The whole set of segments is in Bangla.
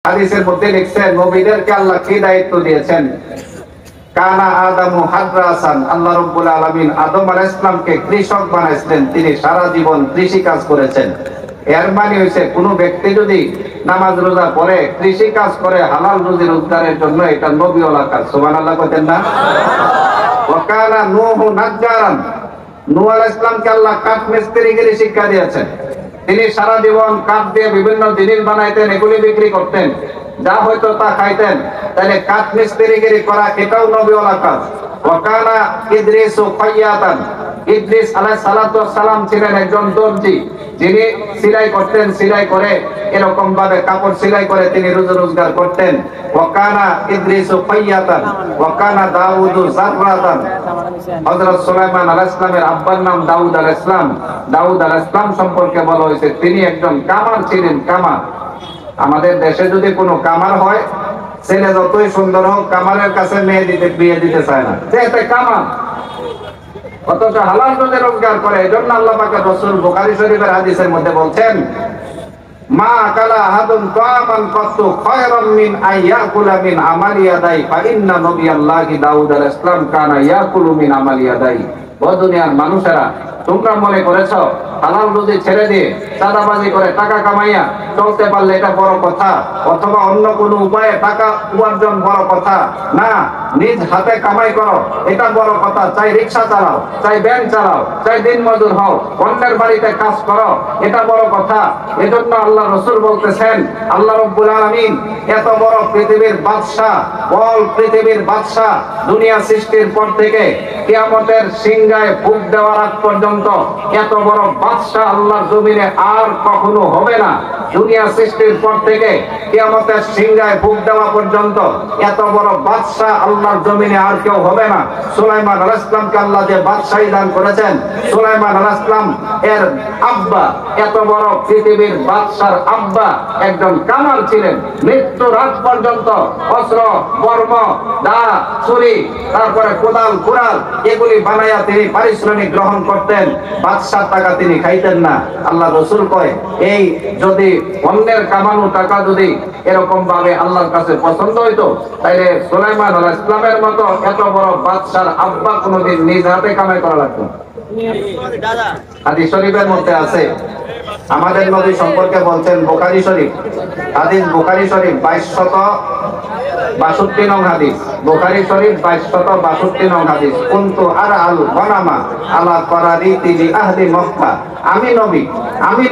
হাদিসের মধ্যে লিখছেন নবীদেরকে আল্লাহ কি দায়িত্ব দিয়েছেন। কানা আদামু হাদ্রাসান, আল্লাহ রাব্বুল আলামিন আদম আলাইহিস সালামকে কৃষক বানাইছিলেন, তিনি সারা জীবন কৃষি কাজ করেছেন। এর মানে হইছে কোন ব্যক্তি যদি নামাজ রোজা পড়ে, কৃষি কাজ করে হালাল রুজি রোজগারের জন্য, এটা নবীওয়ালা কাজ। সুবহানাল্লাহ কইতেন না? ওয়া কানা নূহু নাজ্জারান, নূহ আলাইহিস সালামকে আল্লাহ কাঠ মিস্ত্রিগিরি শিক্ষা দিয়েছেন। তিনি সারা জীবন কাঠ দিয়ে বিভিন্ন জিনিস বানাইতেন, এগুলি বিক্রি করতেন, যা হয়তো তা খাইতেন। তাহলে কাঠ মিস্ত্রিগিরি করা এটাও নবীওয়ালা কাজ। ওয়া কানা ইদ্রিসু খাইয়াতান, ইদ্রিস আলাইহিস সালাতু ওয়াস সালাম ছিলেন একজন দর্জি, যিনি সেলাই করতেন, সেলাই করে এরকম ভাবে কাপড় সেলাই করে তিনি রুজি রোজগার করতেন। ওয়া কানা ইদ্রিসু খাইয়াতান ওয়া কানা দাউদু জাররাতান, হযরত সুলাইমান আলাইহিস সালামের আব্বার নাম দাউদ আলাইহিস সালাম। দাউদ আলাইহিস সালাম সম্পর্কে বলা হয়েছে তিনি একজন কামার ছিলেন। কামার, আমাদের দেশে যদি কোনো কামার হয়, ছেলে যতই সুন্দর হোক, কামারের কাছে মেয়ে বিয়ে দিতে চায় না, যে এটা কামার, অথচ হালাল রুজি রোজগার করে। এজন্য আল্লাহ পাকের রাসূল বুখারী শরীফের হাদিসের মধ্যে বলছেন, মা আকালা আহাদুন তাআমান কাতু খায়রাম মিন আইয়াকুলা মিন আমালি ইয়াদাই ফা ইন্না নবিয়াল্লাহি দাউদ আলাইহিস সালাম কানা ইয়াকুলু মিন আমালি ইয়াদাই। ও দুনিয়ার মানুষেরা, তোমরা মনে করেছো হালাল রুজি ছেড়ে দিয়ে চাঁদাবাজি করে টাকা কামাইয়া চলতে পারলে এটা বড় কথা, অথবা অন্য কোনো উপায়ে টাকা উপার্জন বড় কথা না। নিজ হাতে কামাই করো, এটা বড় কথা। চাই রিকশা চালাও, চাই ব্যাংক চালাও, চাই দিন মজুর হও, অন্যের বাড়িতে কাজ করো, এটা বড় কথা। এজন্য আল্লাহ রাসূল বলতেছেন, আল্লাহ রাব্বুল আলামিন এত বড় পৃথিবীর বাদশা, অল পৃথিবীর বাদশা, দুনিয়া সৃষ্টির পর থেকে কিয়ামতের সিংহায় ফুঁক দেওয়ার আগ পর্যন্ত এত বড় বাদশা আল্লাহর জমিনে আর কখনো হবে না। দুনিয়া সৃষ্টির পর থেকে কিয়ামতের সিংহায় ফুঁক দেওয়া পর্যন্ত এত বড় বাদশা আল্লাহর জমিনে আর কেউ হবে না। সুলাইমান আলাইহিস সালামকে আল্লাহ যে বাদশাহী দান করেছেন, সুলাইমান আলাইহিস সালাম এর আব্বা, এত বড় পৃথিবীর বাদশার আব্বা একজন কামার ছিলেন। মৃত্যুর আগ পর্যন্ত অস্ত্র, বর্ম, দা, ছুরি, তারপরে কোদাল, কুড়াল এগুলি বানাইয়া তিনি পারিশ্রমিক গ্রহণ করতেন। বাদশার টাকা তিনি খাইতেন না। আল্লাহ রাসূল কয়, এই যদি অন্যের কামানো টাকা যদি এরকম ভাবে আল্লাহর কাছে পছন্দ হইতো, তাইলে সুলাইমান আলাইহিস সালামের মতো এত বড় বাদশার আব্বা কোনোদিন নিজ হাতে কামাই করা লাগতো। হাদিস শরীফের মধ্যে আছে, আমাদের নবী সম্পর্কে বলছেন, বুখারী শরীফ হাদিস, বুখারী শরীফ 2262 নং হাদিস, বুখারী শরীফ 2262 নং হাদিস, কুনতু আরআল গনামা আলা করারিতি আহলি মক্কা, আমি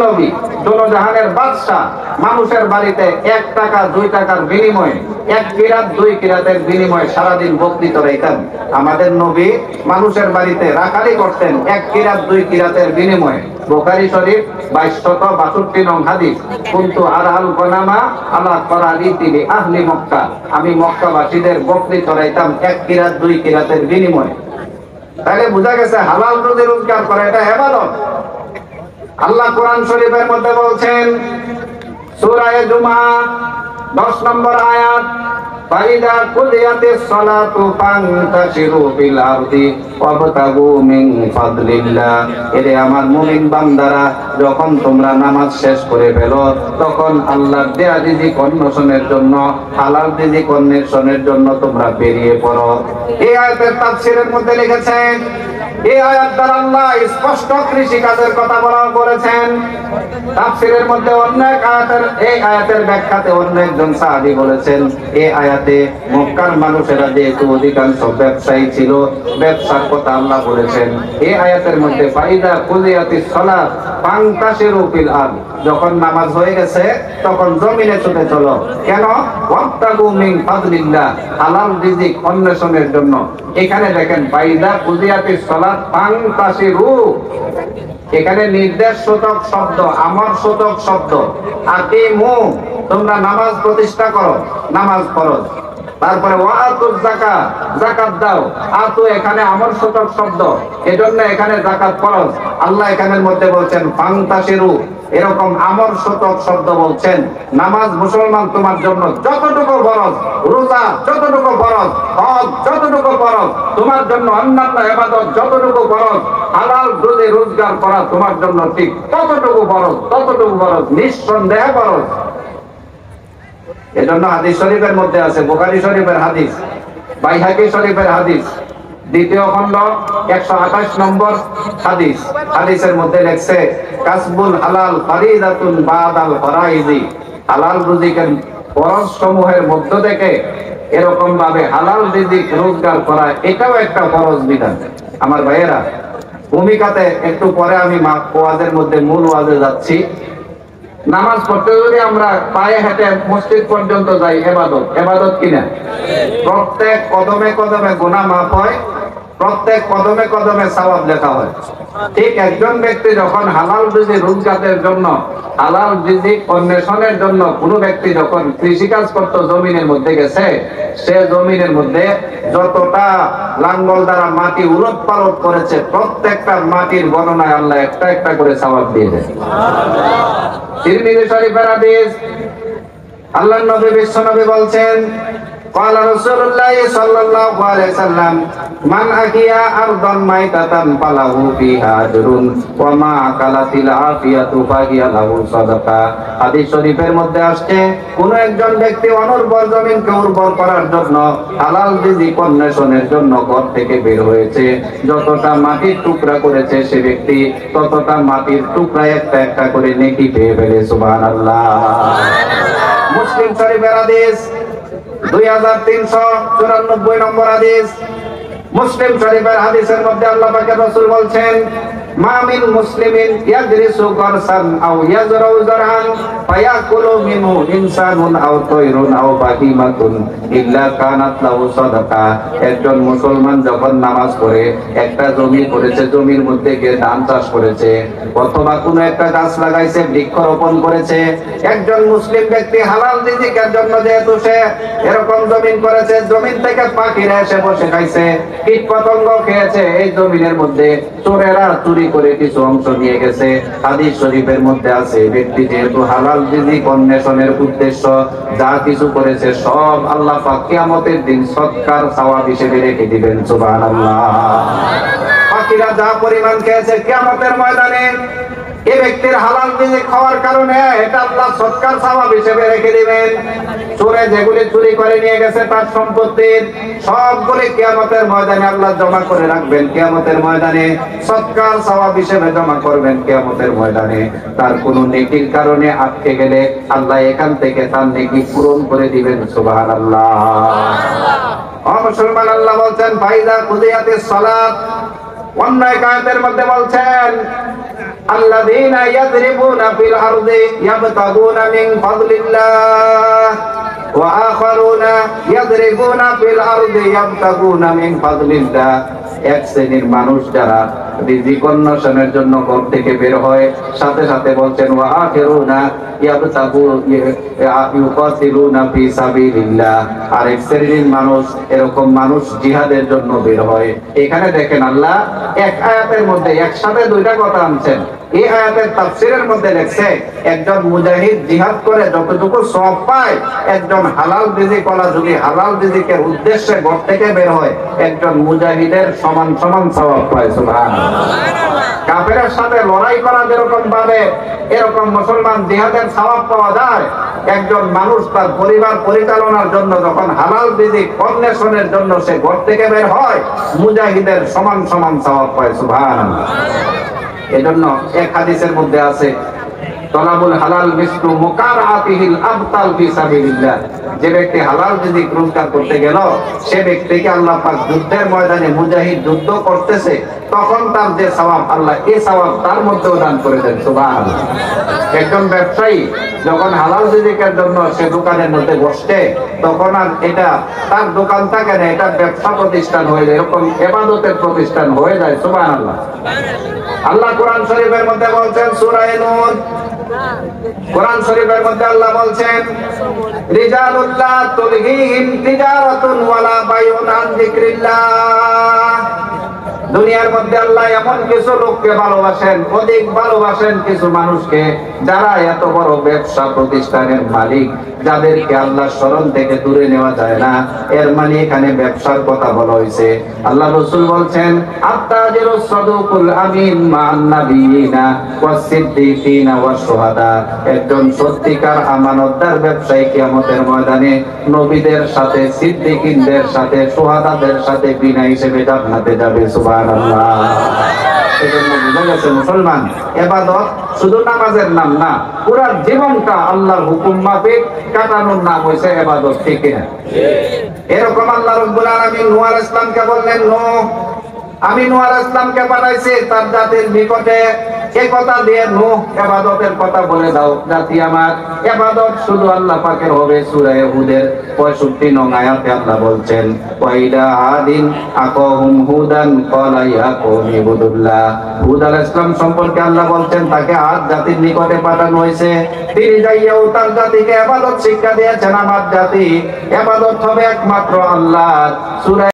নবী দোনোজাহানের বাদশা, মানুষের বাড়িতে 1 টাকা 2 টাকার বিনিময়ে, 1 কিরাত 2 কিরাতের বিনিময়ে সারাদিন বক্তৃত রাখতেন। আমাদের নবী মানুষের বাড়িতে রাখালি করতেন 1 কিরাত 2 কিরাতের বিনিময়ে। বুখারী শরীফ 2262 নং হাদিস, কুনতু আরআল গনামা আলা করারিতি আহলি মক্কা, আমি মক্কাবাসীদের বকরি চড়াইতাম 1 কিরাত 2 কিরাতের বিনিময়ে। তাহলে বোঝা গেছে হালাল রুজি রোজগার করা এটা ইবাদত। আল্লাহ কোরআন শরীফের মধ্যে বলছেন, সূরা জুমআ 10 নম্বর আয়াত, ফাইদা কুদিয়াতিস সালাতু ফান্তাশিরু ফিল আরদি ওয়াবতাগু মিন ফাদলিল্লাহ। এরে আমার মুমিন বান্দারা, যখন তোমরা নামাজ শেষ করে ফেলো, তখন আল্লাহর দেয়া রিজিক অন্বেষণের জন্য, হালাল রিজিক অন্বেষণের জন্য তোমরা বেরিয়ে পড়ো। এই আয়াতের তাফসীরের মধ্যে লিখেছেন, এই আয়াত দ্বারা আল্লাহ স্পষ্ট কৃষি কাজের কথা বলেছেন। তাফসীরের মধ্যে অন্য এক আয়াতের, এই আয়াতের ব্যাখ্যাতে অন্য একজন সাহাবী বলেছেন, এই আয়াতে মক্কার মানুষেরা যেহেতু অধিকাংশ ব্যবসায়ী ছিল, ব্যবসার কথা আল্লাহ বলেছেন। এই আয়াতের মধ্যে ফাইদা কুদিয়াতিস সালাত ফান্তাশিরু ফিল আরদ, যখন নামাজ হয়ে গেছে তখন জমিনে ছুটে চলো। কেন? ওয়াবতাগু মিন ফাদলিল্লাহ, হালাল রিজিক অন্বেষণের জন্য। এখানে দেখেন, ফাইদা কুদিয়াতিস সালাত ফান্তাশিরু, এখানে নির্দেশ সূচক শব্দ, আমর সূচক শব্দ। আকিমু, তোমরা নামাজ প্রতিষ্ঠা করো, নামাজ ফরজ। তারপরে ওয়াতুজ যাকাত, যাকাত দাও। আতু এখানে আমর সূচক শব্দ, এজন্য এখানে যাকাত ফরজ। আল্লাহ এখানের মধ্যে বলছেন ফান্তাশিরু, এরকম আমর সূচক শব্দ বলছেন। নামাজ মুসলমান তোমার জন্য যতটুকু ফরজ, রোজা যতটুকু ফরজ, হজ যতটুকু ফরজ, তোমার জন্য অন্যান্য ইবাদত যতটুকু ফরজ, হালাল রুজি রোজগার করা তোমার জন্য ঠিক ততটুকু ফরজ, নিঃসন্দেহে ফরজ। এজন্য হাদিস শরীফের মধ্যে আছে, বুখারী শরীফের হাদিস, বাইহাকী শরীফের হাদিস, দ্বিতীয় খণ্ড 128 নম্বর হাদিস। হাদিসের মধ্যে লেখছে কাসবুল হালাল ফারিদাতুন বাদাল ফরাইজি, হালাল রিজিকের ফরজ সমূহের মধ্য থেকে এরকম ভাবে হালাল রিজিক রোজগার করা এটাও একটা ফরজ বিধান। আমার ভাইয়েরা, ভূমিকাতে একটু পরে আমি ওয়াজের মধ্যে মূল ওয়াজে যাচ্ছি। নামাজ পড়তে যদি আমরা পায়ে হেঁটে মসজিদ পর্যন্ত যাই, এবাদত কিনা? প্রত্যেক কদমে কদমে গুনাহ মাফ হয়, প্রত্যেক কদমে কদমে সওয়াব লেখা হয়। ঠিক একজন ব্যক্তি যখন হালাল রিজিক রোজগারের জন্য, হালাল রিজিক অন্বেষণের জন্য কোন ব্যক্তি যখন কৃষিকাজ করত, জমিনের মধ্যে গেছে, সে জমিনের মধ্যে যতটা লাঙ্গল দ্বারা মাটি উলট পালট করেছে, প্রত্যেকটা মাটির গণনায় আল্লাহ একটা একটা করে সওয়াব দিয়ে দেয়। তিরমিজি শরীফের হাদিস, আল্লাহর নবী বিশ্বনবী বলছেন, قال رسول الله صلى الله عليه وسلم من أحيا أرضا ميتة فله فيها أجر وما أكلت العافية فهي له صدقة। হাদিস শরীফের মধ্যে আসছে, কোন একজন ব্যক্তি অনুর্বর জমিনকে উর্বর করার জন্য হালাল রিজিক অন্বেষণের জন্য ঘর থেকে বের হয়েছে, যতটা মাটির টুকরা করেছে সে ব্যক্তি ততটা মাটির টুকরা একটা একটা করে নেকি পেয়ে ফেলে। সুবহানাল্লাহ। মুসলিম শরীফের হাদিস 2394 নম্বর হাদিস। মুসলিম শরীফের হাদিসের মধ্যে আল্লাহ পাকের রাসূল বলছেন, মা মিন মুসলিমিন ইয়াদরিসু গারসান আও ইয়াজরাউ জারআন ফায়াকুলু মিনহু ইনসানুন আও তায়রুন আও বাহিমাতুন ইল্লা কানাত লাহু সাদাকা। একজন মুসলমান যখন নামাজ পড়ে, একটা জমি করেছে, জমির মধ্যে গিয়ে ধান চাষ করেছে, অথবা কোনো একটা গাছ লাগাইছে, বৃক্ষরোপণ করেছে, একজন মুসলিম ব্যক্তি হালাল রিজিকের জন্য যেহেতু সে এরকম জমিন করেছে, জমিন থেকে পাখিরা এসে বসে খাইছে, কীট পতঙ্গ খেয়েছে, এই জমিনের মধ্যে চোরেরা চুরি করে কিছু অংশ নিয়ে গেছে। হাদিস শরীফের মধ্যে আছে, ব্যক্তি যেহেতু হালাল রিজিক অন্বেষণের উদ্দেশ্য যা কিছু করেছে সব আল্লাহ পাক কিয়ামতের দিন সৎকার সওয়াব হিসেবে রেখে দিবেন। সুবহানাল্লাহ। পাখিরা যা পরিমাণ খেয়েছে কিয়ামতের ময়দানে এই ব্যক্তির হালাল রিজিক খাওয়ার কারণে এটা আল্লাহ সৎকার সওয়াব হিসেবে রেখে দিবেন। চোরে যেগুলি চুরি করে নিয়ে গেছে তার সম্পত্তির সবগুলি কিয়ামতের ময়দানে আল্লাহ জমা করে রাখবেন, কিয়ামতের ময়দানে সৎকার সওয়াব হিসেবে জমা করবেন। কিয়ামতের ময়দানে তার কোনো নেকির কারণে আটকে গেলে আল্লাহ এখান থেকে তার নেকি পূরণ করে দিবেন। সুবহানাল্লাহ। ও মুসলমান, আল্লাহ বলছেন ফাইদা কুদিয়াতিস সালাত। অন্য এক আয়াতের মধ্যে বলছেন, আল্লাযীনা ইয়াযরিবুনা ফিল আরদি ইয়াবতাগুনা মিন ফাদলিল্লাহ ওয়া আখারুনা ইয়াযরিবুনা ফিল আরদি ইয়াবতাগুনা মিন ফাদলিল্লাহ। এক শ্রেণীর মানুষ যারা রিজিক অন্বেষণের জন্য ঘর থেকে বের হয়, সাথে সাথে বলছেন ওয়া আখিরুনা ইউকাতিলুনা ফি সাবিলিল্লাহ। আরেক শ্রেণীর মানুষ, এরকম মানুষ জিহাদের জন্য বের হয়। এখানে দেখেন আল্লাহ এক আয়াতের মধ্যে একসাথে দুইটা কথা আনছেন। এই আয়াতের তাফসীরের মধ্যে লেখছে, একজন মুজাহিদ জিহাদ করে যতটুকু সওয়াব পায়, একজন হালাল রিজিক ওয়ালা যদি হালাল রিজিকের উদ্দেশ্যে ঘর থেকে বের হয়, একজন মুজাহিদের সমান সমান সওয়াব পায়। সুবহানাল্লাহ। কাফেরের সাথে লড়াই করা যেরকম ভাবে এরকম মুসলমান জিহাদের সওয়াব পাওয়া যায়, একজন মানুষ তার পরিবার পরিচালনার জন্য যখন হালাল রিজিক অন্বেষণের জন্য সে ঘর থেকে বের হয়, মুজাহিদের সমান সমান সওয়াব পায়। সুবহানাল্লাহ। এজন্য এক হাদিসের মধ্যে আছে, তলাবুল হালাল মিসলু মুকারাতিহিল আবতাল ফি সাবিলিল্লাহ। যে ব্যক্তি হালাল রিজিক রোজগার করতে গেল, সে ব্যক্তিকে আল্লাহ পাক যুদ্ধের ময়দানে মুজাহিদ যুদ্ধ করতেছে, তখন তার যে সওয়াব আল্লাহ এই সওয়াব তার মধ্যেও দান করে দেন। সুবহানাল্লাহ। একজন ব্যবসায়ী যখন হালাল রিজিকের জন্য সে দোকানের মধ্যে বসে, তখন আর এটা তার দোকান থাকে না, এটা ব্যবসা প্রতিষ্ঠান হয়ে যায়, এরকম ইবাদতের প্রতিষ্ঠান হয়ে যায়। সুবহানাল্লাহ। আল্লাহ কোরআন শরীফের মধ্যে বলছেন, সূরা নূর, কোরআন শরীফের মধ্যে আল্লাহ বলছেন, রিজালুল্লাহ তুলহিহিম তিজারাতুন ওয়ালা বাইউন আন যিকরিল্লাহ দুনিয়ার মধ্যে আল্লাহ এমন কিছু লোককে ভালোবাসেন, অধিক ভালোবাসেন কিছু মানুষকে, যারা এত বড় ব্যবসা প্রতিষ্ঠানের মালিক, যাদেরকে আল্লাহ স্মরণ থেকে দূরে নেওয়া যায় না। এর মানে এখানে ব্যবসার কথা বলা হয়েছে। আল্লাহ রাসূল বলছেন, আত-তাজিরুস সাদুকুল আমিন মা'আন নাবিয়িনা ওয়াস সিদ্দিকিনা ওয়াস শুহাদা। একজন সত্যিকার আমানতদার ব্যবসায়ী কিয়ামতের ময়দানে নবীদের সাথে, সিদ্দিকিনদের সাথে, শুহাদাদের সাথে বিনা হিসেবে জান্নাতে যাবে। সুবহানাল্লাহ। এজন্য বুঝা গেছে মুসলমান, ইবাদত শুধু নামাজের নাম না, পুরো জীবনটা আল্লাহর হুকুম মাফিক কাটানোর নাম হইছে ইবাদত, ঠিক না? এরকম আল্লাহ রাব্বুল আলামিন নূহ আলাইহিস সালামকে বললেন, নূহ, আমি নূহ আলাইহিস সালামকে পাঠাইছি তার জাতির নিকটে, এই কথা দিয়ে নূহ ইবাদতের কথা বলে দাও, জাতি আমার ইবাদত শুধু আল্লাহ পাকের হবে। সূরা হুদের 65 নং আয়াতে আল্লাহ বলছেন, ওয়াইদা আদিন আকাহুম হুদান ক্বালা ইয়া কওমি ইবুদুল্লাহ। হুদ আলাইহিস সালাম সম্পর্কে আল্লাহ বলছেন, তাকে আদ জাতির নিকটে পাঠানো হয়েছে, তিনি যাইয়াও তার জাতিকে ইবাদত শিক্ষা দিয়েছেন। আমার জাতি ইবাদত হবে একমাত্র আল্লাহর। সূরা